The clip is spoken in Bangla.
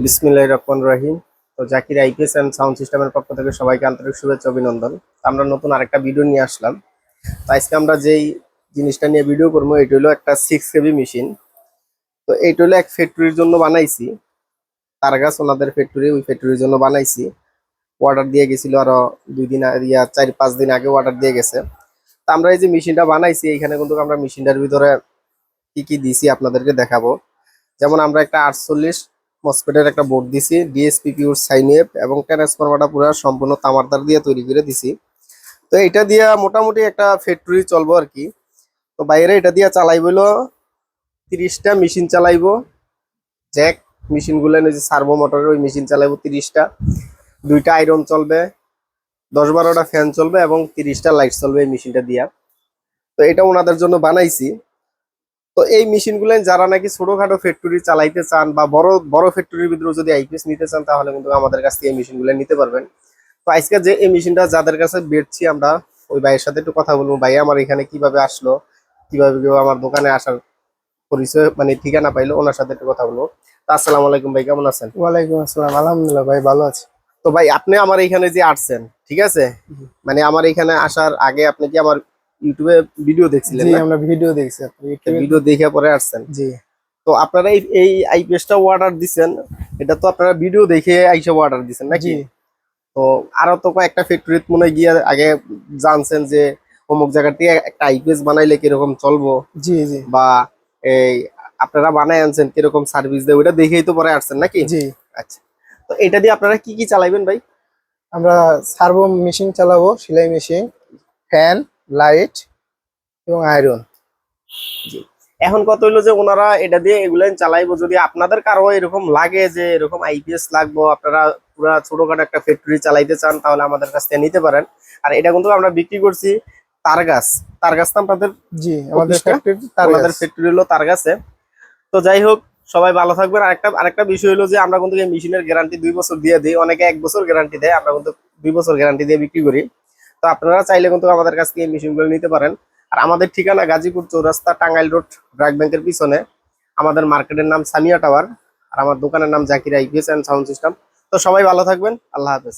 বিসমিল্লাহির রহমানির রহিম। তো জাকির আইপিএস এন্ড সাউন্ড সিস্টেমের পক্ষ থেকে সবাইকে আন্তরিক শুভেচ্ছা অভিনন্দন। তো আমরা নতুন আরেকটা ভিডিও নিয়ে আসলাম। তো আজকে আমরা যেই জিনিসটা নিয়ে ভিডিও করবো এটা হলো একটা 6 কেবি মেশিন। তো এইটা হলো এক ফ্যাক্টরির জন্য বানাইছি, তারগাছ ওনাদের ফ্যাক্টরি, ওই ফ্যাক্টরির জন্য বানাইছি। অর্ডার দিয়ে গেছিল আরো 2 দিন 4-5 দিন আগে অর্ডার দিয়ে গেছে। তো আমরা এই যে মেশিনটা বানাইছি এইখানে কিন্তু আমরা মেশিনটার ভিতরে কি কি দিছি আপনাদেরকে দেখাবো। যেমন আমরা একটা 48 মসফেটের একটা বোর্ড দিছি, ডিএসপি পিওর সাইন ওয়েভ, এবং ট্রান্সফরমারটা পুরো সম্পূর্ণ তামার তার দিয়ে তৈরি করে দিছি। তো এটা দিয়ে মোটামুটি একটা ফ্যাক্টরি চলবো আর কি। তো বাইরে এটা দিয়ে চালাইবো হলো 30টা মেশিন চালাইবো, জ্যাক মেশিন গুলো, যে সার্ভো মোটরের ওই মেশিন চালাইবো 30টা, 2টা আয়রন চলবে, 10-12টা ফ্যান চলবে এবং 30টা লাইট চলবে এই মেশিনটা দিয়া। তো এটা ওনাদের জন্য বানাইছি। তো এই মেশিনগুলো যারা নাকি ছোটখাটো ফ্যাক্টরি চালাইতে চান বা বড় বড় ফ্যাক্টরির ভিতরে যদি আইপিএস নিতে চান তাহলে কিন্তু আমাদের কাছ থেকে এই মেশিনগুলো নিতে পারবেন। তো আজকে যে এই মেশিনটা যাদের কাছে বেচছি আমরা, ওই ভাইয়ের সাথে একটু কথা বলবো। ভাই আমার এখানে কিভাবে আসলো, কিভাবে কেউ আমার দোকানে আসার পরিচয় মানে ঠিকানা পাইলো, ওনার সাথে একটু কথা বলবো। তো আসসালামু আলাইকুম ভাই, কেমন আছেন? ওয়ালাইকুম আসসালাম, আলহামদুলিল্লাহ ভাই, ভালো আছি। তো ভাই আপনি আমার এখানে যে আসছেন, ঠিক আছে, মানে আমার এখানে আসার আগে আপনি কি আমার ইউটিউবে ভিডিও দেখছিলেন জি, না? আমরা ভিডিও দেখছি আপনি ইউটিউবে। ভিডিও দেখে পরে আসছেন। জি তো আপনারা এই এই আইপিএসটা অর্ডার দিচ্ছেন, এটা তো আপনারা ভিডিও দেখে আইসা অর্ডার দিচ্ছেন নাকি? জি তো আরো তো কয়েকটা ফ্যাক্টরিতে মনে হয় গিয়ে আগে জানছেন যে অমুক জায়গাতে একটা আইপিএস বানাইলে কিরকম চলবো, জি জি বা এই আপনারা বানাই আনছেন কিরকম সার্ভিস দেয়, ওইটা দেখেই তো পরে আসছেন নাকি? জি আচ্ছা, তো এটা দিয়ে আপনারা কি কি চালাইবেন ভাই? আমরা সার্ভো মেশিন চালাবো, সেলাই মেশিন, ফ্যান, লাইট এবং আয়রন। জি। এখন কত হইলো যে ওনারা এটা দিয়ে এগুলো চালাইবো, যদি আপনাদের কারো এরকম লাগে যে এরকম আইপিএস লাগবো, আপনারা পুরা ছোটখাটো একটা ফ্যাক্টরি চালাইতে চান, তাহলে আমাদের কাছ থেকে নিতে পারেন। আর এটা কিন্তু আমরা বিক্রি করছি তারগাছ। তারগাছ তো আপনাদের জি, আমাদের অফিসটা, ফ্যাক্টরি আমাদের ফ্যাক্টরি হলো তারগাছে। তো যাই হোক, সবাই ভালো থাকবেন। আরেকটা বিষয় হলো যে আমরা কিন্তু এই মেশিনের গ্যারান্টি 2 বছর দিয়ে দিই, অনেকে 1 বছর গ্যারান্টি দেয়, আমরা কিন্তু 2 বছর গ্যারান্টি দিয়ে বিক্রি করি। তো আপনারা চাইলে কিন্তু আমাদের কাছ থেকে এই মেশিনগুলো নিতে পারেন। আর আমাদের ঠিকানা গাজীপুর চৌরাস্তা, টাঙ্গাইল রোড, ব্র্যাক ব্যাংকের পিছনে। আমাদের মার্কেটের নাম সামিয়া টাওয়ার, আর আমার দোকানের নাম Zakir IPS and sound system. তো সবাই ভালো থাকবেন, আল্লাহ হাফেজ।